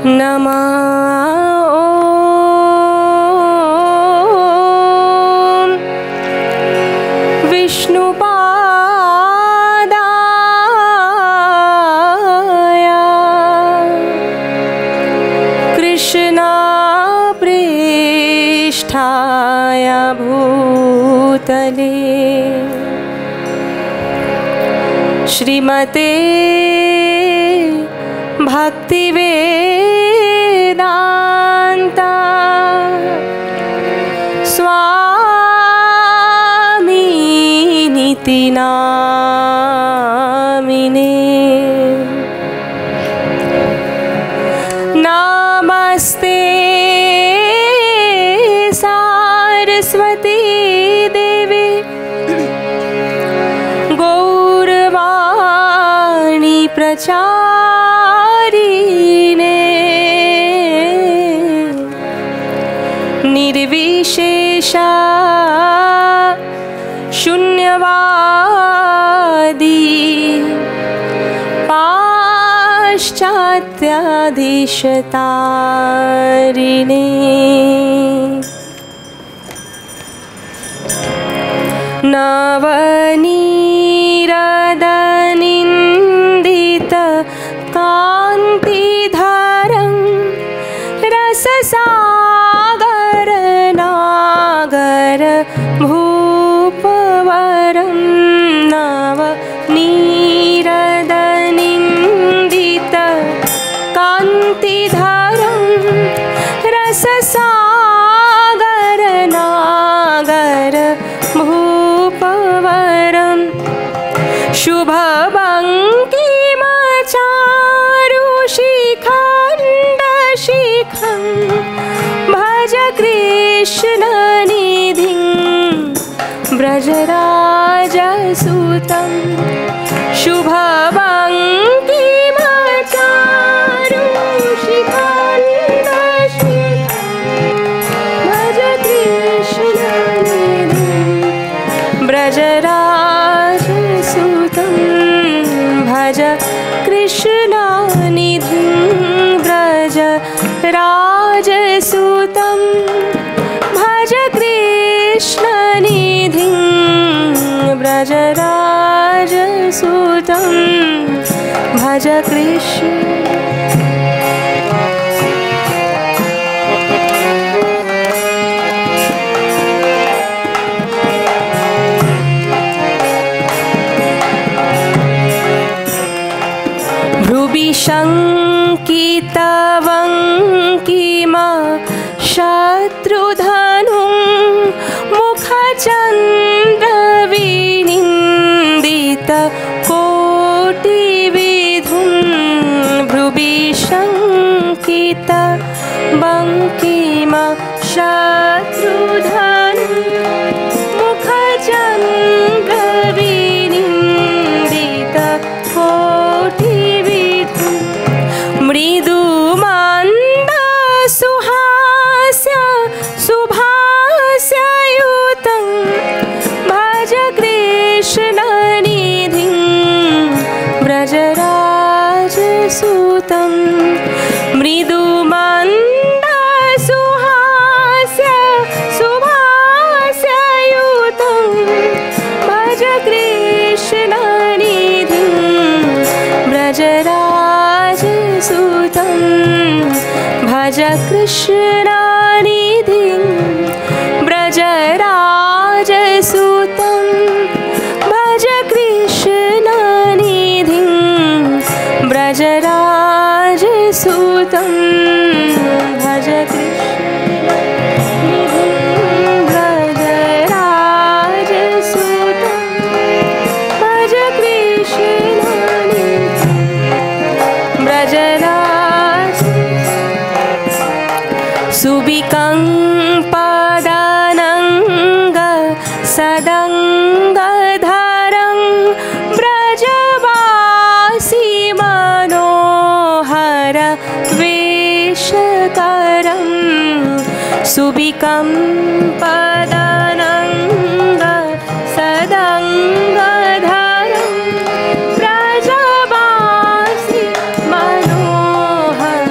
नमः। ॐ विष्णुपादाय कृष्णप्रेष्ठाय भूतले श्रीमते भक्तिवेदान्ता स्वामिनिति नामिने। नमस्ते सारस्वती देवी गौरवाणी प्रचारिणे निर्विशेषा शून्यवादी पाश्चात्याधीशतारिणे। नवनीरदनिन्दित कान्तिधरं रससागर नागर भूपवरं नवनीरदनिन्दित कान्तिधरं रससागर नागर भूपवरं शुभभङ्गिमचारुशिखण्डशिखं भज कृष्णनिधिं व्रजराजसुतं। शुभभङ्गिमचारुशिखण्डशिखं भज कृष्णनिधिं व्रजराजसुतं भज कृष्णनिधिं व्रजराजसुतं भज कृष्णनिधिं व्रजराजसुतं भज कृष्ण। भ्रुवि शङ्कितवङ्किम शत्रुधनुं मुखचन्द्रविनिन्दित कोटिविधुं। भ्रुवि शङ्कितवङ्किम शत्रुधनुं मुखचन्द्रविनिन्दित कोटिविधुं। मृदुमन्दसुहास्य सुभास्ययुतं भज कृष्णनिधिं व्रजराजसुतं। मृदुमन्दसुहास्य सुभास्ययुतं भज कृष्णनिधिं व्रजराजसुतं भज कृष्णनिधिं व्रजराजसुतं भज कृष्णनिधिं व्रजराजसुतं भज कृष्णनिधिं व्रजराजसुतं भज कृष्णनिधिं व्रजराज। सुविकम्पदानङ्ग सदङ्गधरं व्रजवासी मनोहर वेशकरं। सुविकम्पदानङ्ग सदङ्गधरं व्रजवासी मनोहर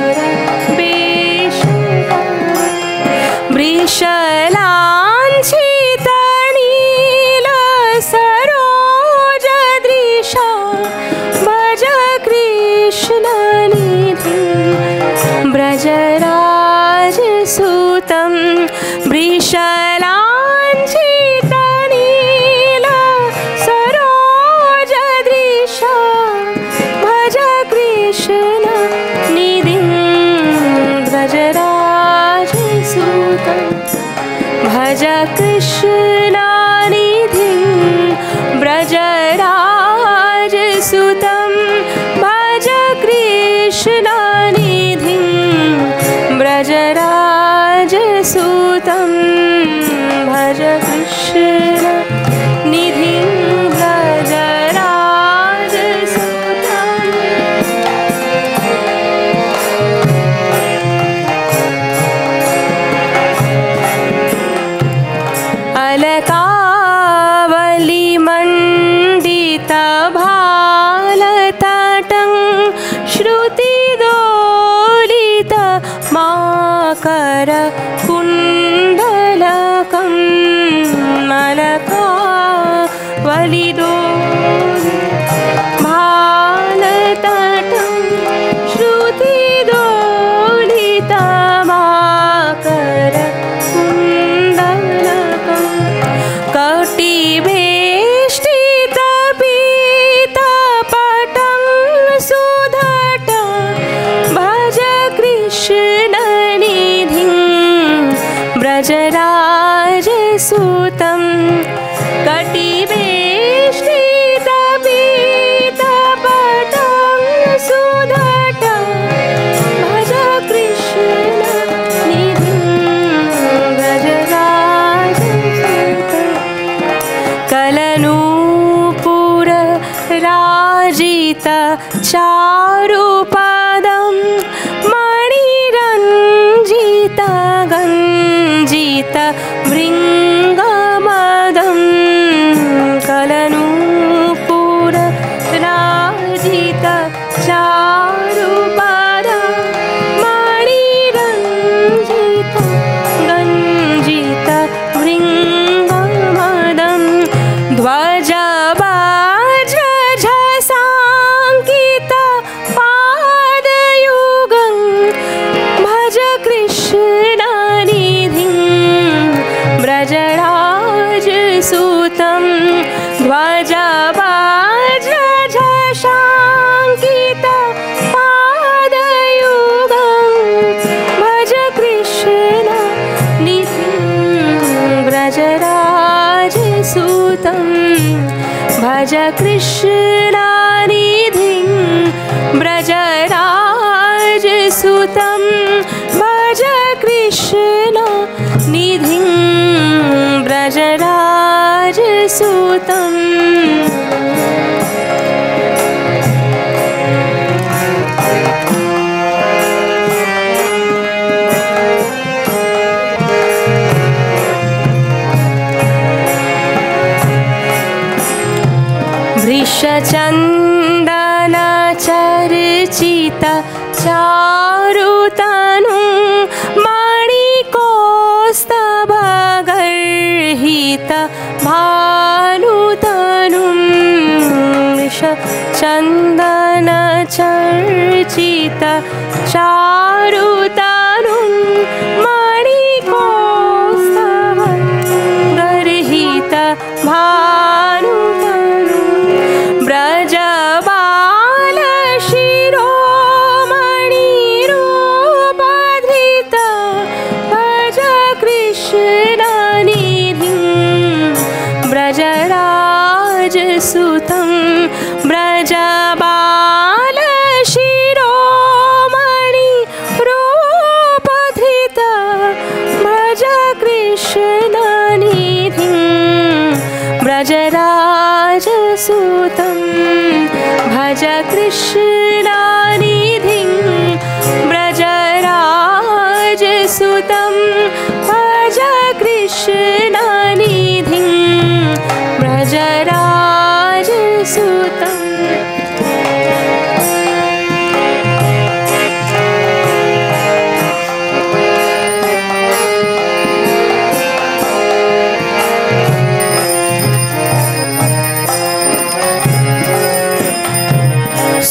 व्रजराजसुतं वृषलाञ्छितनील सरोजदृशा भज कृष्ण निधिं व्रजराजसुतं भज कृष्णनिधिं व्रजराजसुतं भज कृष्णनिधिं व्रजराजसुतं भज कृष्णनिधिं अलकावलिमण्डितभालतटं श्रुतिदोलितमाकरकुण्डलकं अलकावलिदोलितभालतटं श्रुतिदोलितमाकरकुण्डलकं कटिवेष्टितपीतपटं सुधटं भज कृष्णनिधिं व्रजराजसुतं कटिवेष्टितपीतपटं सुधटं भज कृष्णनिधिं व्रजराजसुतं कलनूपुरराजित चारुपदं मणिरञ्जित गञ्जित भृङ्गमदं कलनूपुरराजित चारुपदं मणिरञ्जित गञ्जित भृङ्गमदं ध्वजबाजझसाङ्कित पादयुगं भज कृष्णनिधिं व्रजराजसुतं ध्वजबाजझसाङ्कित पादयुगं भज कृष्णनिधिं व्रजराजसुतं भज कृष्णनिधिं व्रजराजसुतं भज कृष्णनिधिं व्रजराजसुतं वृषचन्दन चर्चित चारुतनुं मणिकौस्तभगर्हित भानुतनुं वृषचन्दन चर्चित चारुतनुं मणिकौस्तभगर्हित भानुतनुं व्रजबालशिरोमणिरूपधृत भज कृष्णनिधिं व्रजराजसुतं व्रजबालशिरोमणिरूपधृत भज कृष्णनिधिं व्रजराजसुतं भज कृष्णनिधिं व्रजराजसुतं भज कृष्णनिधिं व्रजराजसुतं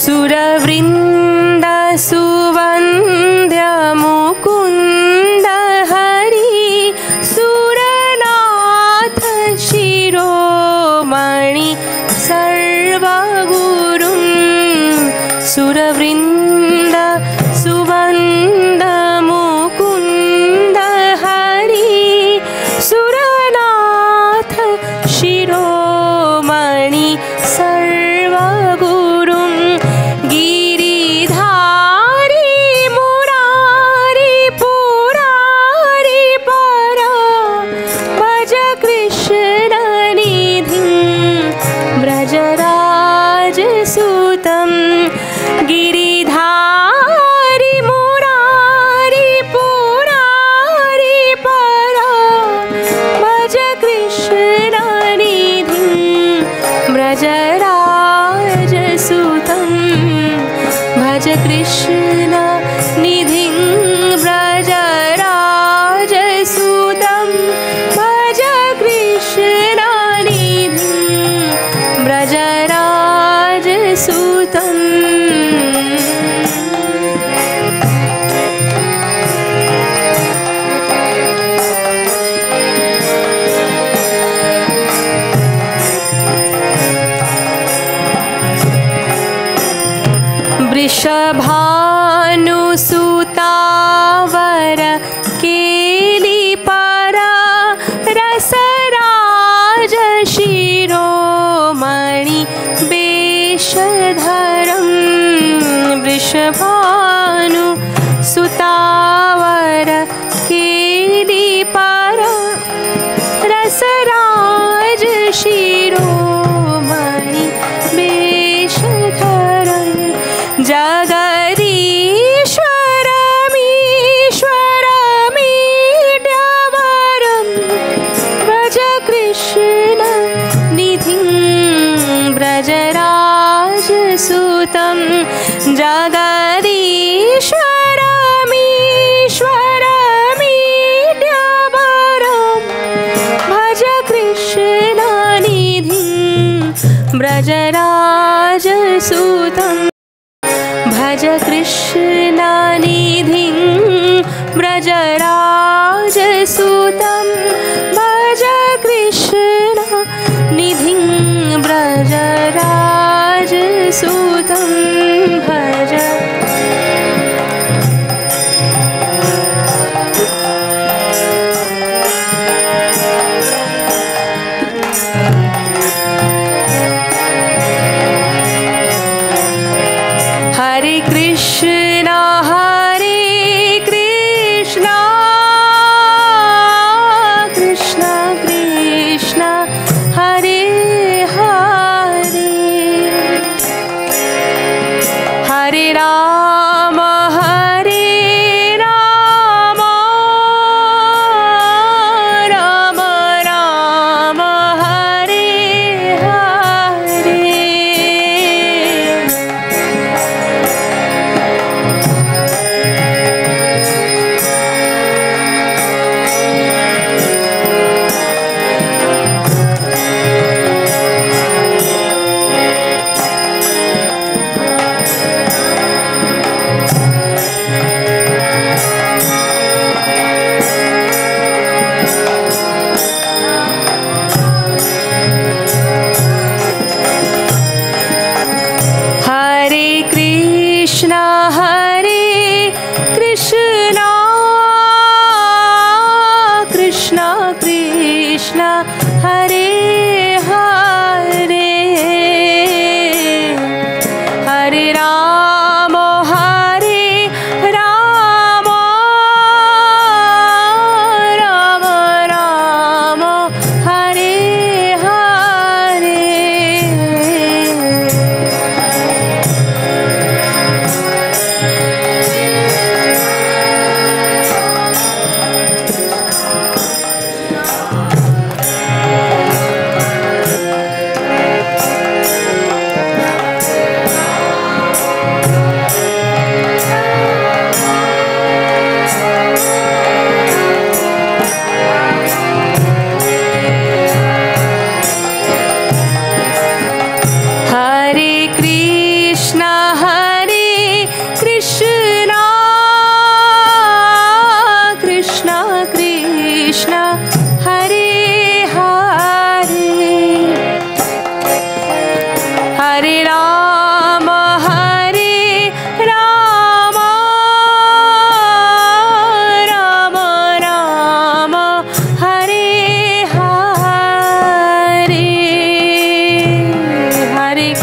सुरवृन्द सुवन्द्यमु व्रजराजसुतं भज कृष्णनिधिं व्रजराजसुतं भज कृष्णनिधिं व्रजराजसुतं भज Hare Krishna Krishna Krishna Hare Hare Hare Rama Rama Rama Hare Hare Hare Krishna Krishna Krishna Hare Hare Hare Rama Rama Rama Hare Hare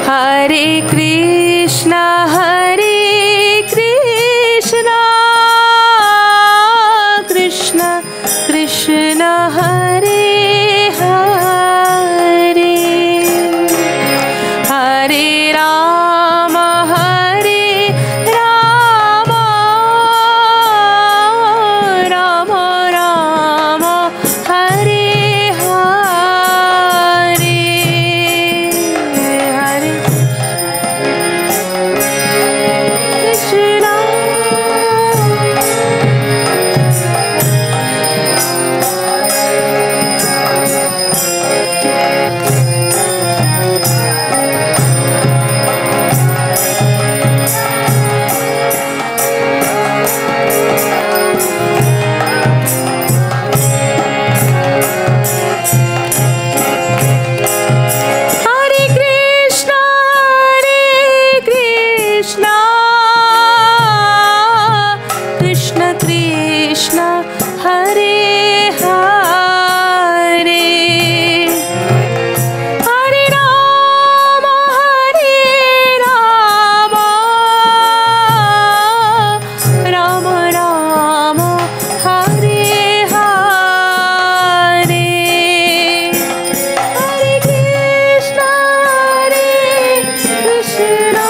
Hare Krishna Krishna Krishna Hare Hare Hare Rama Rama Rama Hare Hare Hare Hare Krishna Krishna Krishna Hare Hare Hare Rama Rama Rama Hare Hare Hare Krishna Krishna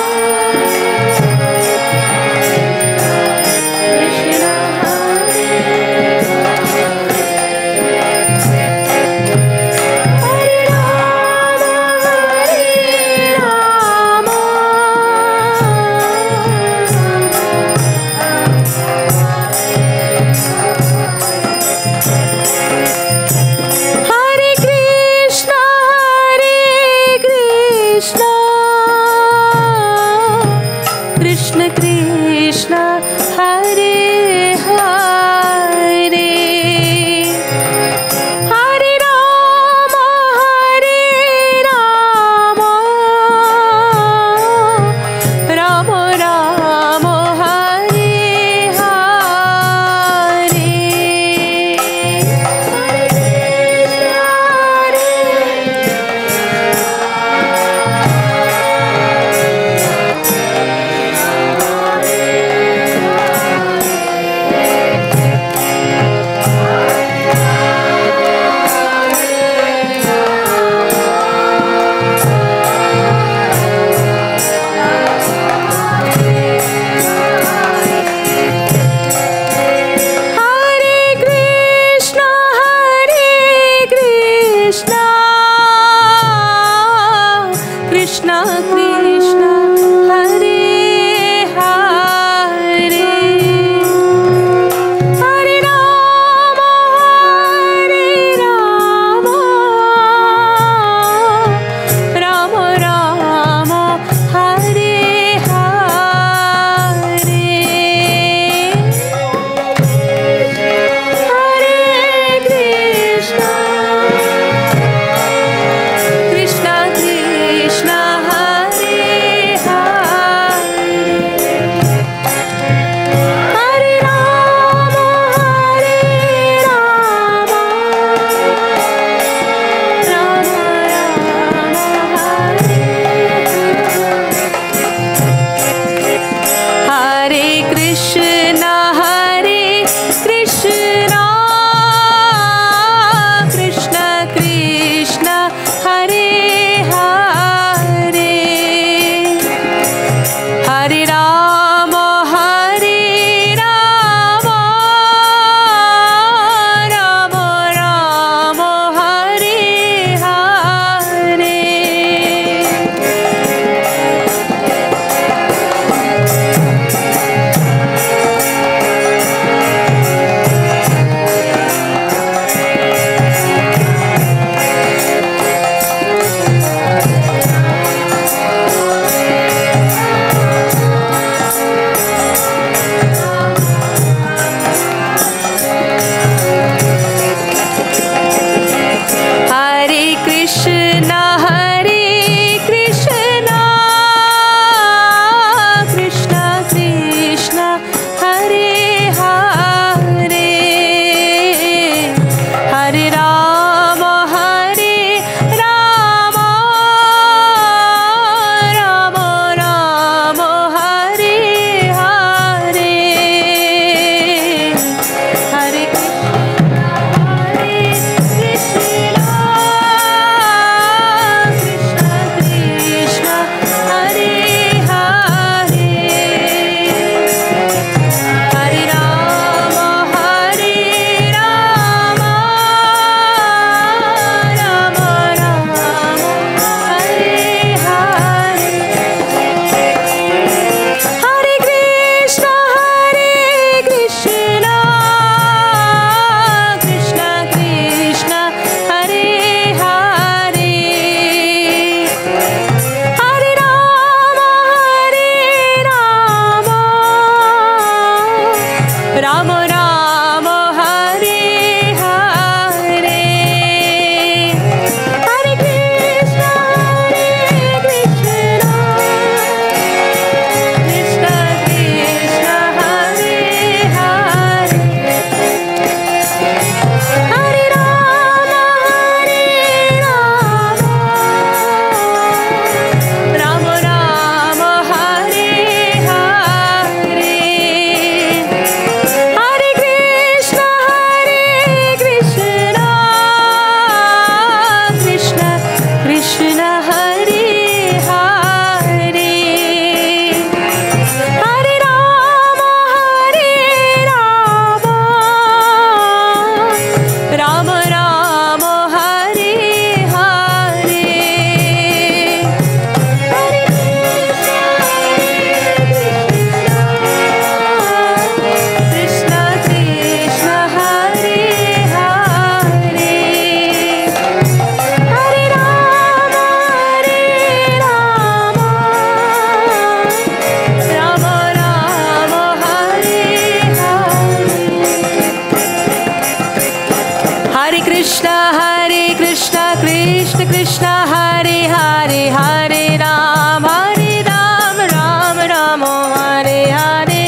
Krishna Krishna Krishna Hare Hare Hare Ram Ram Ram Hare Hare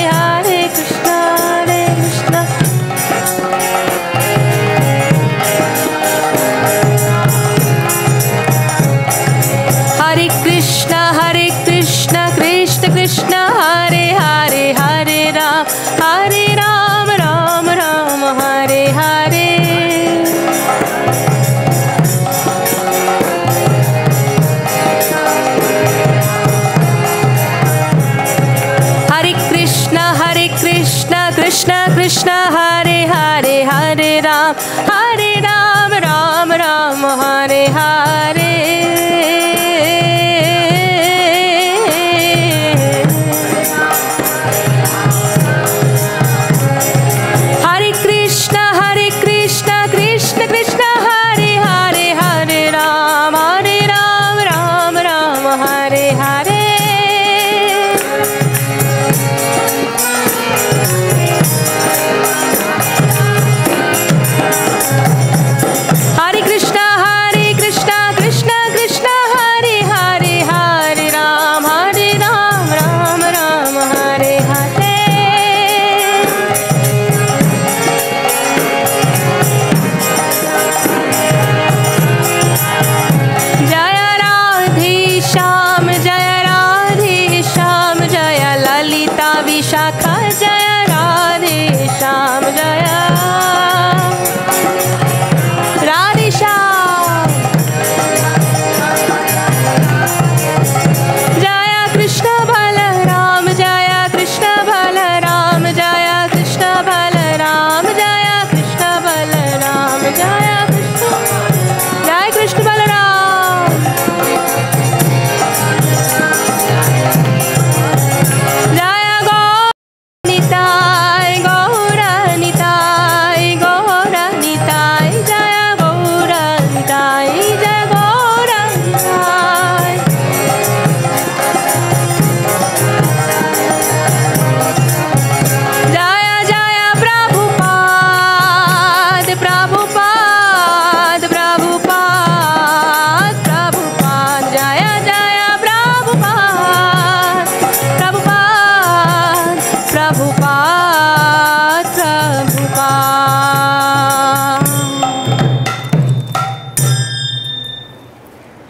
Hare Krishna Hare Krishna Krishna Krishna Hare Hare Hare Ram Ram Ram Hare Hare Krishna Krishna Hare Hare Hare Ram Ram Ram Hare Hare Hare Krishna Krishna Krishna Hare Hare Hare Ram Ram Ram Hare Hare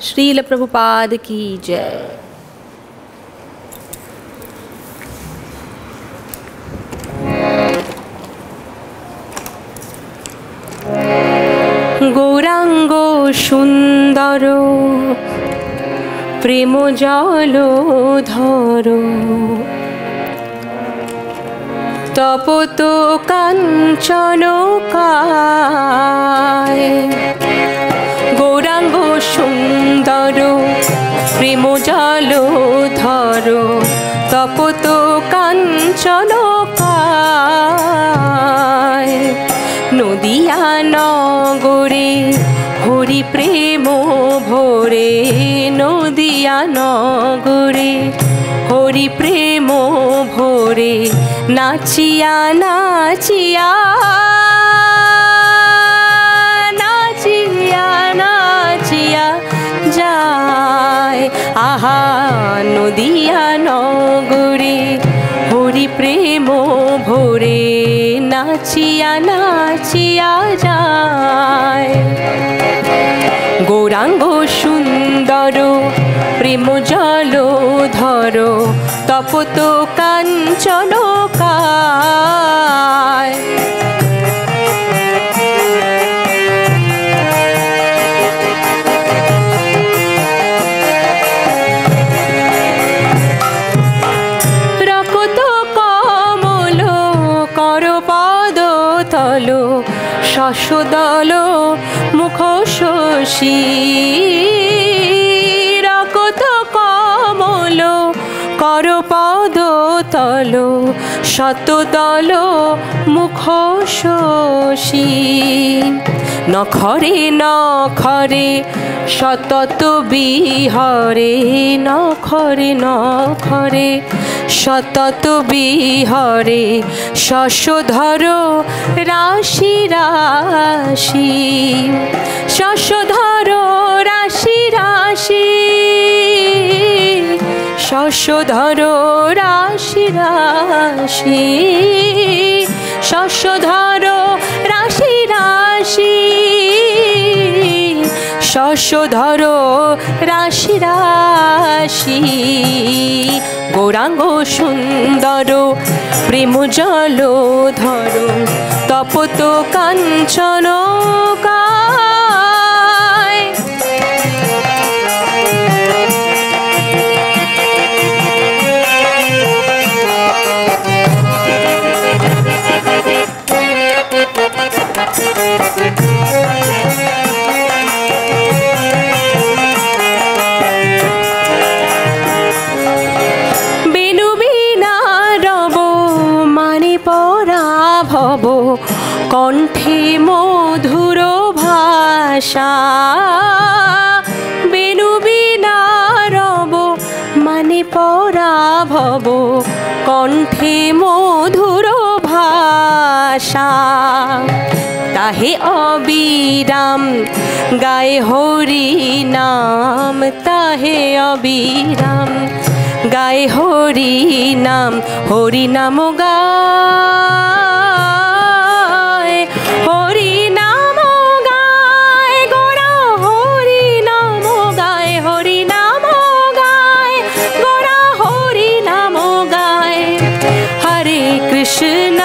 Srila Prabhupada की जय। गौरांग सुंदर प्रेम जलधर तपत कांचन काय गौरांग सुंदर प्रेम जलधर तपत कांचन काय नदिया नगरे हरि प्रेम भोरे नदिया नगरे हरि प्रेम भोरे नाचिया नाचिया नाचिया नाचिया जाए आहा नदिया नगरे हरि प्रेम भोरे नाचिया नाचिया जाए गौरांग सुंदर प्रेम जलधर तपत कांचन काय रक्त कमल कर पद तल शशदल मुख शशि रक्त कमल कर पद तल शतदल मुख शशि नखरे नखरे सतत बिहरे नखरे नखरे सतत बिहरे शशधर राशि राशि রাশি শস্যধর রাশি রাশি শস্যধর রাশি রাশি শস্যধর রাশি রাশি শস্যধর রাশি রাশি গৌরাঙ্গ সুন্দর প্রেম জল ধর তপত কাঞ্চন কায় কণ্ঠে মধুর ভাষা বেনু বিনা রব মানে পরাভব কণ্ঠে মধুর ভাষা তাহে অবিরাম গায়ে হরি নাম তাহে অবিরাম গায়ে হরি নাম গায় হরি নাম গায় গোরা হরি নাম গায় হরি নাম গায় গোরা হরি নাম গায় হরে কৃষ্ণ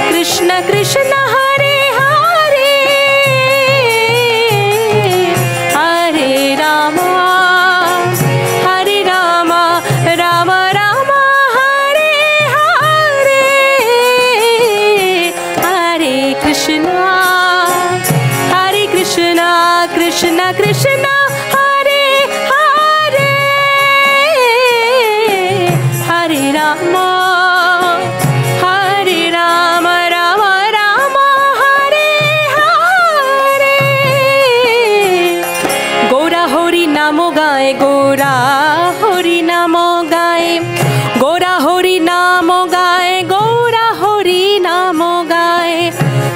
কৃষ্ণ কৃষ্ণ হরে হরে হরে রাম রাম রাম হরে হরে হরে কৃষ্ণ কৃষ্ণ কৃষ্ণ হরে হরে হরে রাম রাম রাম হরে হরে গৌরা হরি নাম গায় গোরা হরি নাম গায় গোরা হরি নাম গায় গৌরা হরি নাম গায়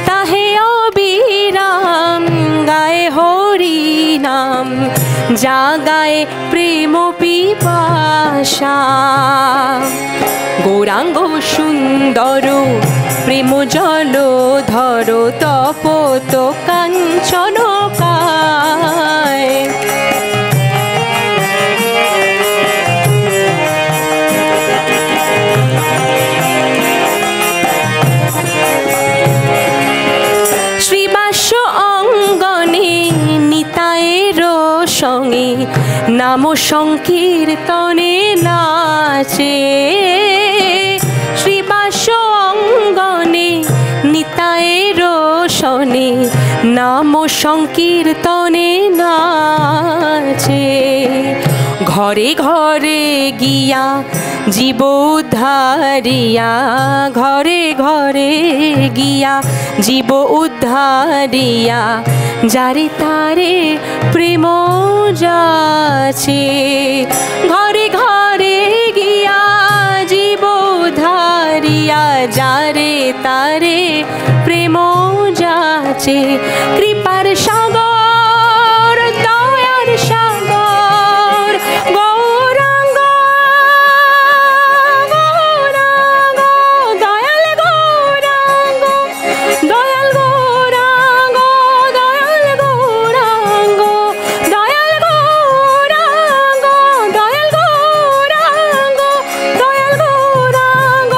তাহে অবিরাম গায় হরি নাম জাগায় প্রেম পিপাসা গৌরাঙ্গ সুন্দর প্রেম জল ধর তপত কাঞ্চন কায় শ্রীবাস্য অঙ্গনে নিতায়ের সঙ্গে নাম সংকীর্তনে নাচে শ্রীবাস্য অঙ্গনে নিতায়ের সনে নাম সংকীর্তনে নাচে ঘরে ঘরে গিয়া জীব উদ্ধারিয়া ঘরে ঘরে গিয়া জীব উদ্ধারিয়া যারে তারে প্রেম যাচে ঘরে ঘরে গিয়া জীব উদ্ধারিয়া যারে তারে প্রেম যাচে কৃপার সাগর দয়ার সাগর গৌরাঙ্গ দয়াল গৌরাঙ্গ দয়াল গৌরাঙ্গ দয়াল গৌরাঙ্গ দয়াল গৌরাঙ্গ দয়াল গৌরাঙ্গ দয়াল গৌরাঙ্গ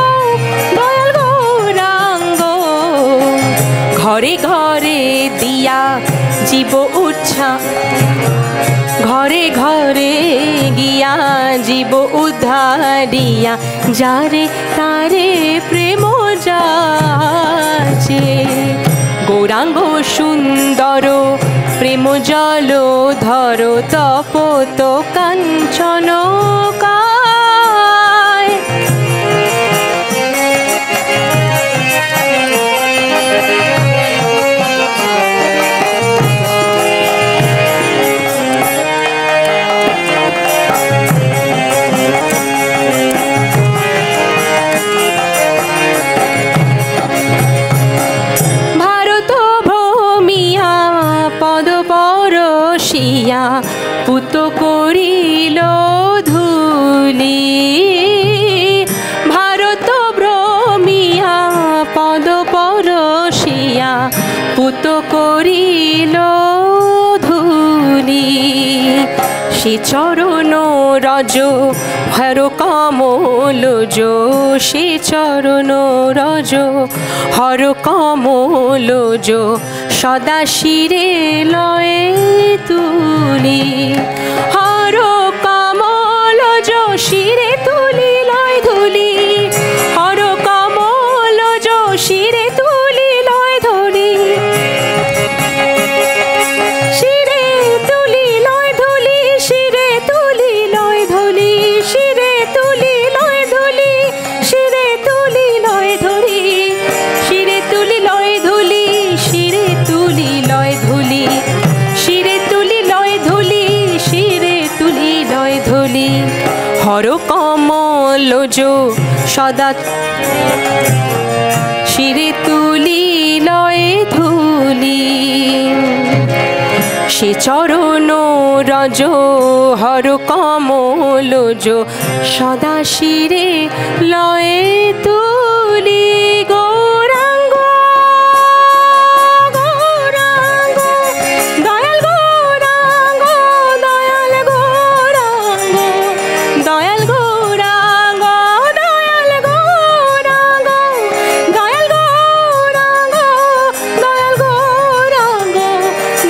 দয়াল গৌরাঙ্গ ঘরে ঘরে দিয়া জীব উচ্ছা ঘরে ঘরে গিয়া জীব উদ্ধারিয়া যারে তারে প্রেম যাচে গৌরাঙ্গ সুন্দর প্রেম জল ধর তপত কাঞ্চন কায় পুত করিল ধুলি ভারত ভ্রমিয়া পদ পরশিয়া পুত করিল ধুলি সে চরণ রজ হর কমল যো সে চরণ রজ হর কমল যো সদা শিরে লয়ে তুলি হর কমল যো শিরে তুলি লয় ধুলি হর কমল যো শিরে তুলি লয় ধুলি শিরে তুলি লয় ধুলি শিরে তুলি লয় ধুলি শিরে তুলি লয় ধুলি শিরে তুলি লয় ধুলি শিরে তুলি লয় ধুলি শিরে তুলি লয় ধুলি শিরে তুলি লয় ধুলি শিরে তুলি লয় ধুলি হর কমল যো সদা শিরে তুলি লয় ধুলি সে চরণ রজ হর কমল যো সদা শিরে লয়ে তুলি গৌরাঙ্গ গৌরাঙ্গ দয়াল গৌরাঙ্গ দয়াল গৌরাঙ্গ দয়াল গৌরাঙ্গ দয়াল গৌরাঙ্গ দয়াল গৌরাঙ্গ দয়াল গৌরাঙ্গ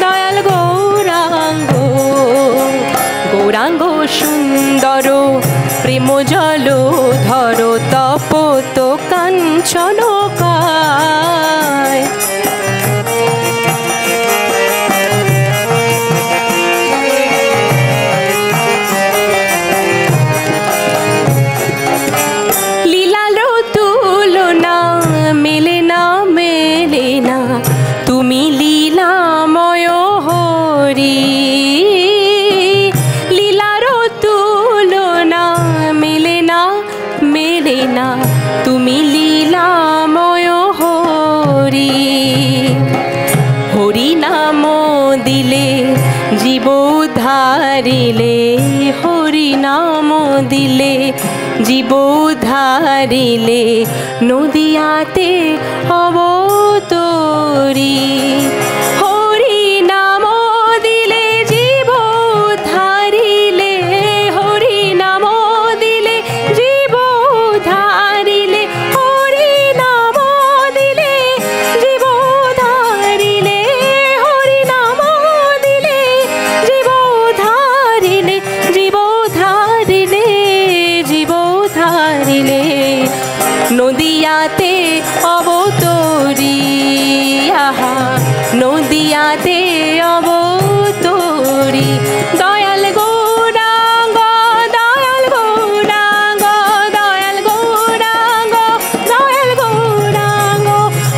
দয়াল গৌরাঙ্গ গৌরাঙ্গ সুন্দর প্রেম জল ধর তপত কাঞ্চন কায় লীলার তুলনা মেলে না মেলে না তুমি লীলাময় হরি লীলার তুলনা মেলে না মেলে না তুমি লীলাময় হরি হরি নাম দিলে জীব ধারিলে হরি নাম দিলে জীব ধারিলে নদিয়াতে অবতরি হরি নাম দিলে জীব ধারিলে হরি নাম দিলে জীব ধারিলে হরি নাম দিলে জীব ধারিলে হরি নাম দিলে জীব ধারিলে জীব ধারিলে জীব ধারিলে নদিয়াতে অবতরি আহা নদিয়াতে অবতরি Dayal Gauranga Dayal Gauranga Dayal Gauranga Dayal Gauranga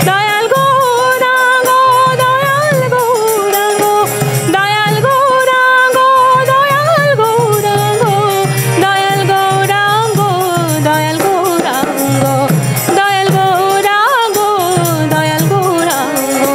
Dayal Gauranga Dayal Gauranga Dayal Gauranga Dayal Gauranga Dayal Gauranga Dayal Gauranga Dayal Gauranga Dayal Gauranga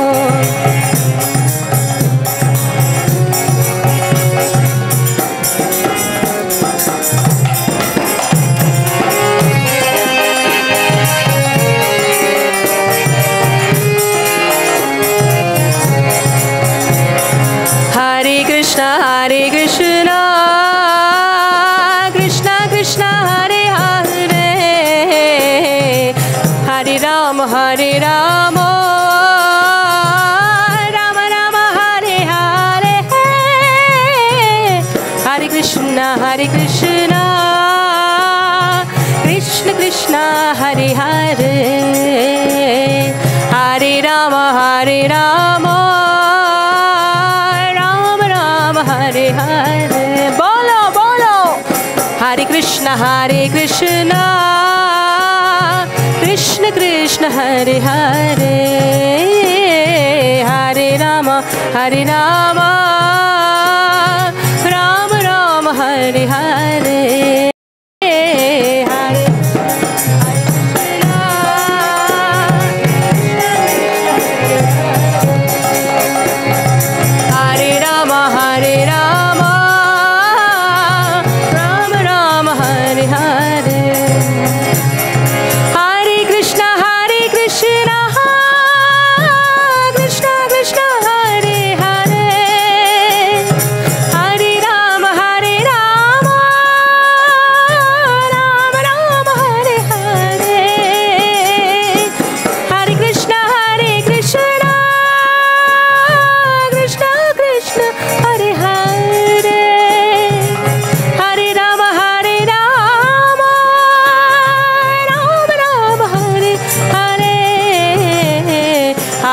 Hare Krishna Krishna Krishna Hare Hare Hare Rama Rama Rama Hare Hare Hare Krishna Krishna Krishna Hare Hare Hare Rama Rama Rama Hare Hare bolo bolo Hare Krishna Krishna Krishna Hare Hare Hare Rama Rama Rama Hare Hare Hare Hare Rama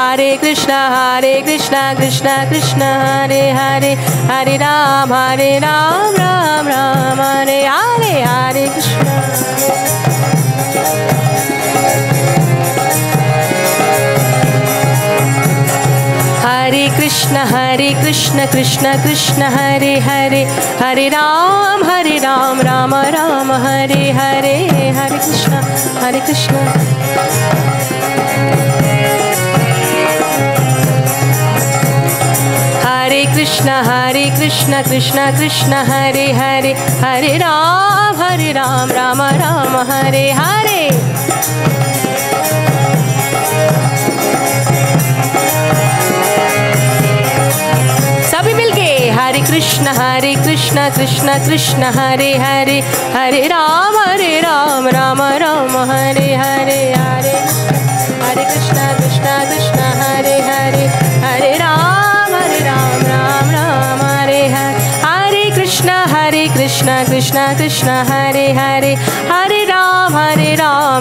Hare Krishna Krishna Krishna Hare Hare, Hare Ram Ram Ram Hare Hare, Hare Krishna. Hare Krishna Krishna Krishna Hare Hare, Hare Ram Ram Ram Hare Hare, Hare Krishna Krishna. Hare Krishna Krishna Krishna Hare Hare, Hare Ram Ram Ram Hare Hare. सभी मिलके Hare Krishna Krishna Krishna Hare Hare, Hare Ram Ram Ram Hare Hare, Hare Krishna Krishna Hare Hare, Hare Ram Ram Ram Hare Hare. Hare Krishna Krishna Krishna Hare Hare, Hare Ram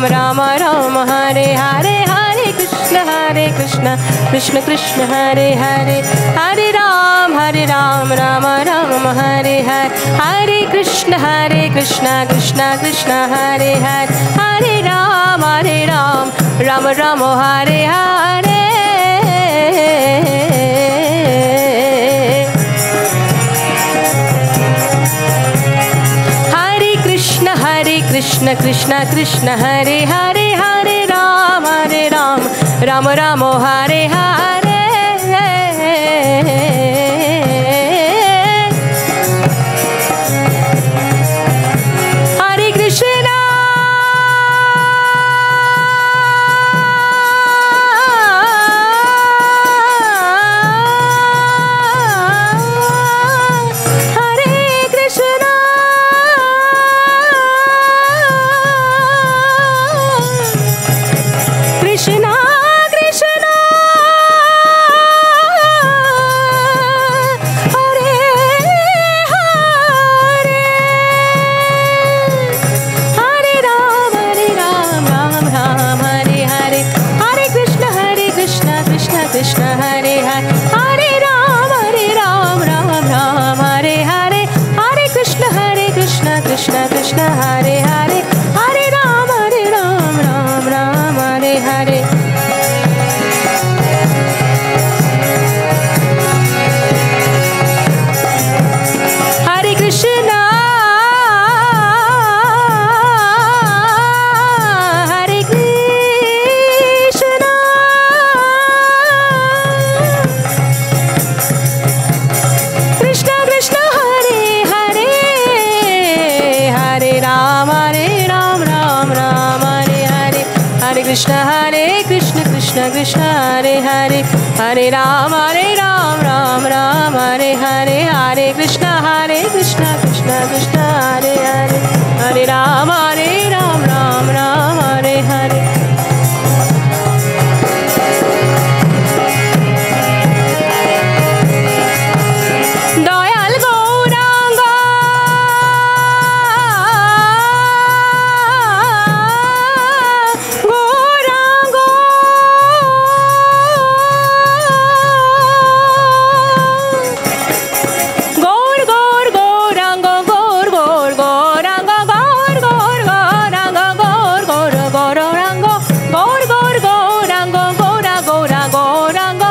Ram Ram Hare Hare. Hare Krishna Krishna Krishna Hare Hare, Hare Ram Ram Ram Hare Hare. Hare Krishna Krishna Krishna Hare Hare, Hare Ram Ram Ram Hare Hare. Hare Krishna Krishna Krishna Hare Hare, Hare Ram Ram Ram Hare Hare. Hare Krishna Krishna Krishna Hare Hare, Hare Ram Ram Ram Hare Hare. Hare Krishna Krishna Krishna Hare Hare, Hare Ram Ram Ram Hare Hare. Hare Krishna Krishna Krishna Hare Hare, Hare Ram Ram Ram Hare Hare. Hare Krishna Hare Krishna Krishna Krishna Hare Hare, Hare Ram Ram Ram Hare Hare. Hare Krishna Krishna Krishna Hare Hare, Hare Ram Ram Ram Hare Hare. Hare Krishna Krishna Krishna Hare Hare, Hare Ram Ram Ram Hare Hare. Dayal Gauranga Gauranga Gour Gour Gauranga Gour Gour Gauranga Gour Gour Gauranga Gour Gour Gauranga Gour Gour Gauranga Gaura Gaura Gauranga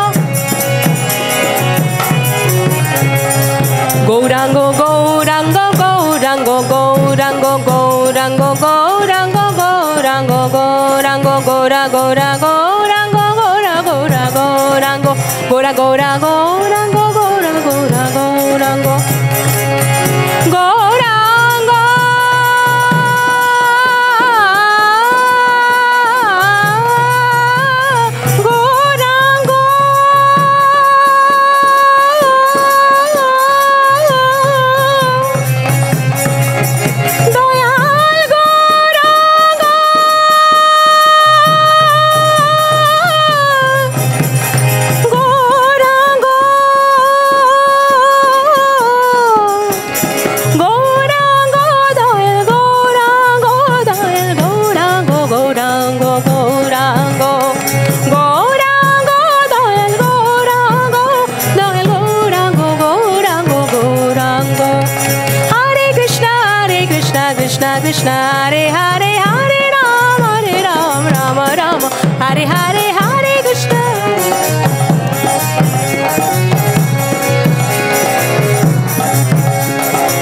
Gaurango Gaurango Gaurango Gaurango Gaurango Gaurango Gaurango Gaurango Gora Gora Gaurango Gora Gora Gaurango Gora Gora Gaurango Gora Gora Gaurango Gaurango Gaurango Dayal Gauranga Gauranga Krishna, Hare Hare, Hare Ram, Rama Rama, Hare Hare, Hare Krishna.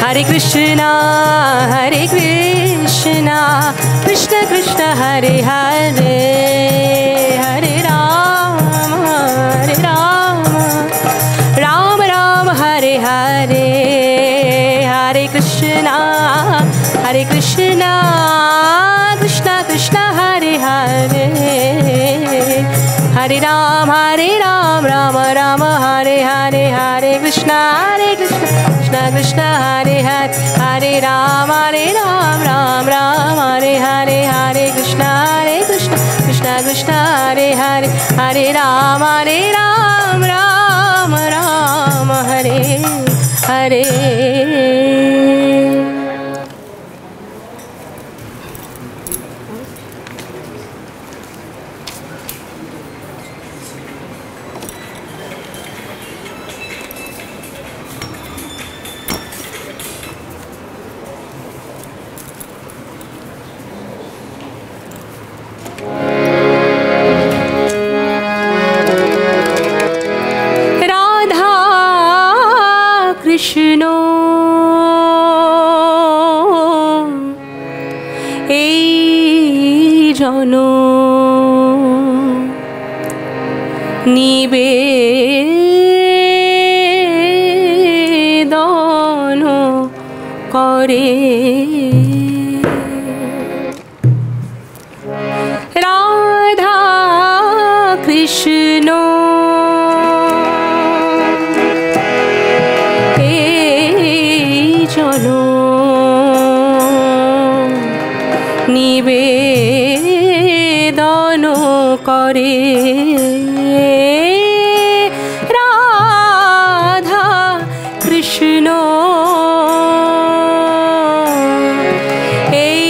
Hare Krishna, Hare Krishna, Krishna Krishna, Hare Hare, Hare Rama, Hare Rama, Rama Rama, Hare Hare, Hare Krishna, Hare Krishna, Krishna Krishna, Hare Hare, Hare Rama, Rama Rama, Hare Hare, Hare Krishna, Krishna Krishna, Hare Hare, Hare Ram, Ram Ram, Hare Hare, Hare Krishna, Krishna Krishna, Hare Hare, Hare Ram, Ram Ram, Hare Hare. Krishna এই জন নিবেদন করে রাধা কৃষ্ণ নিবেদন করে রাধা কৃষ্ণ এই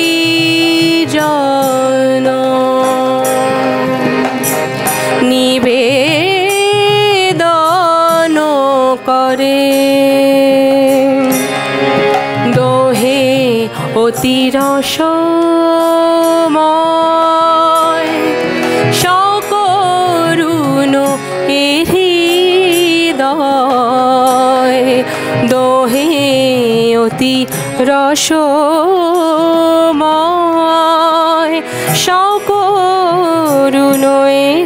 জন নিবেদন করে দোহে অতি রসময় সকরুণ হৃদয় দোহে অতি রসময় সকরুণ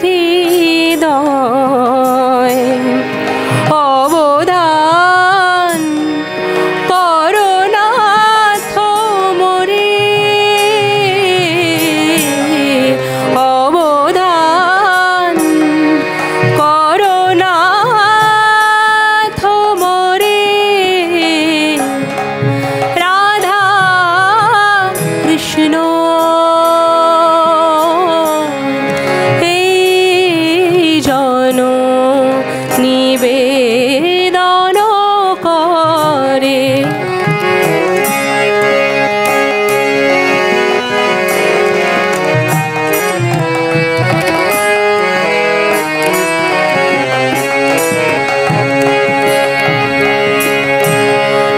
হৃদয় অবদান করনাথ মোরে অবদান করনাথ মোরে রাধা কৃষ্ণ এই জন নিবেদন করে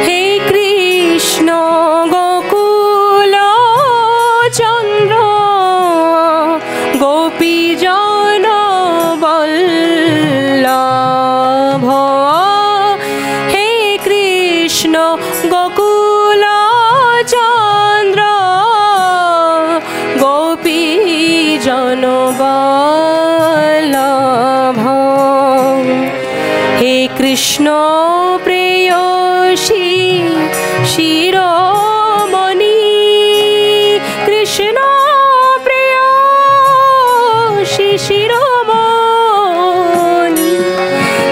হে কৃষ্ণ গোকুল চন্দ্র গোপীজন বল্লভ হে কৃষ্ণ গোকুল চন্দ্র গোপীজন বল্লভ হে কৃষ্ণ প্রেয়সী শিরোমণি কৃষ্ণ প্রেয়সী শিরোমণি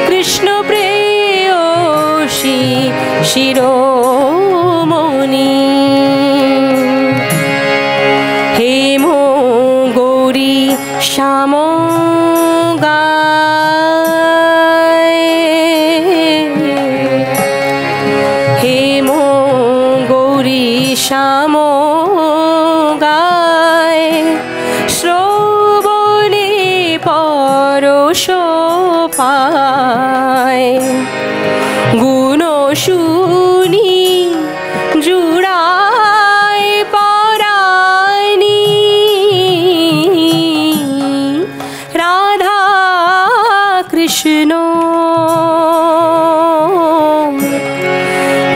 কৃষ্ণ প্রেয়সী শিরোমণি হেম গৌরী শ্যাম হেম গৌরী শ্যাম গায় শ্রবণে পরশ পায় গুণ শুনি জুড়ায় পায় কৃষ্ণ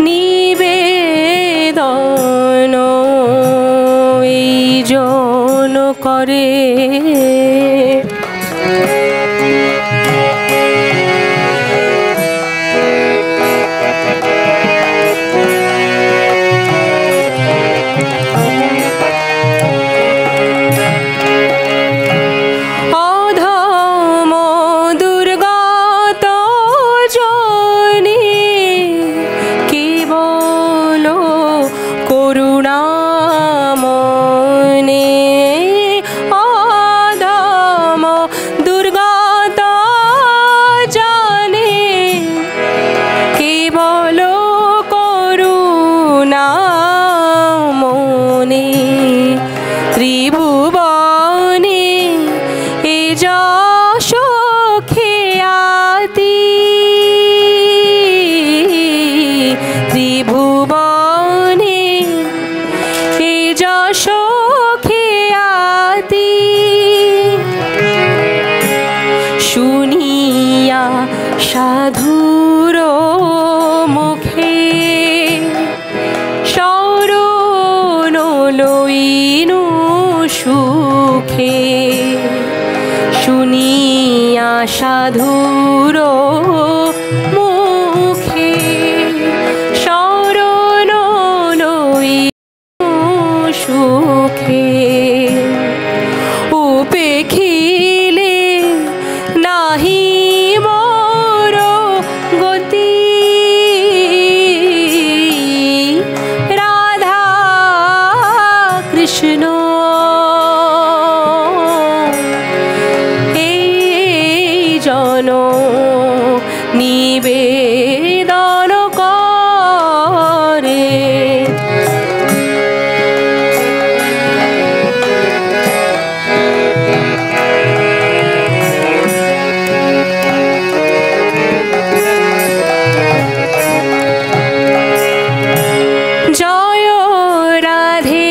নিবেদন এই জন করে। সাধুর মুখে শরণ লইনু সুখে, শুনিয়া সাধুর মুখে শরণ লইনু সুখে। উপেক্ষিলে নাহি কৃষ্ণ এই জন নিবেদন করে। জয় রাধে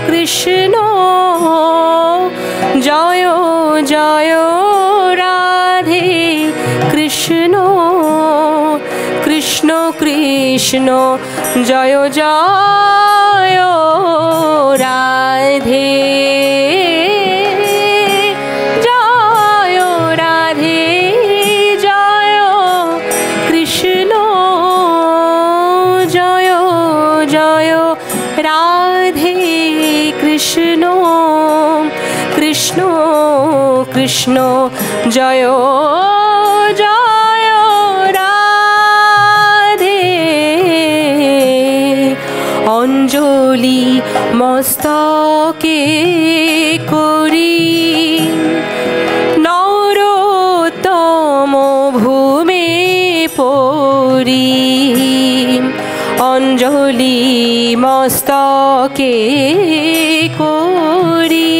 কৃষ্ণ, জয় জয় রাধে কৃষ্ণ, কৃষ্ণ কৃষ্ণ জয় জয় রাধে, জয় রাধে জয় কৃষ্ণ, জয় জয় রাধে কৃষ্ণ, কৃষ্ণ কৃষ্ণ জয় জয় রাধে। অঞ্জলি মস্তকে করি নরোত্তম ভূমে পরি, অঞ্জলি মস্তকে করি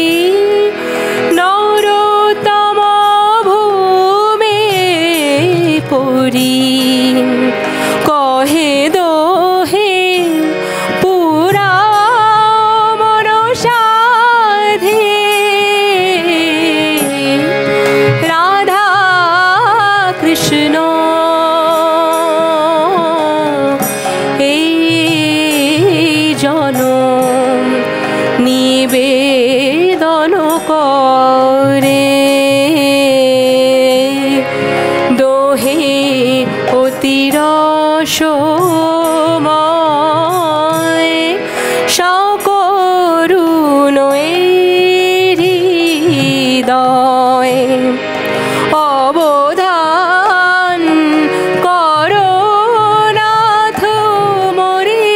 নরোত্তম ভূমে পরি। কহে দোহে পুরা মন সাধে, রাধা কৃষ্ণ জন নিবেদন করে। দোহে অতিরসময় সকরুণ হৃদয়, অবধান করো নাথ মোরে।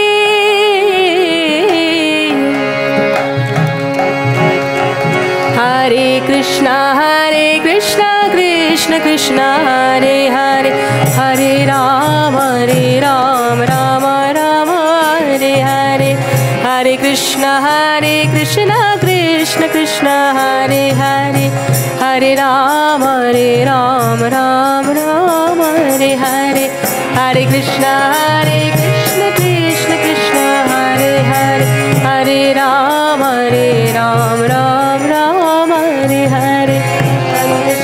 हरे कृष्णा कृष्ण कृष्ण हरे हरे, हरे राम राम राम हरे हरे, हरे कृष्णा कृष्ण कृष्ण हरे हरे, हरे राम राम राम हरे हरे, हरे कृष्णा कृष्ण कृष्ण हरे हरे, हरे राम राम राम हरे हरे, हरे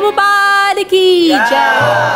प्रभुपाद की जय।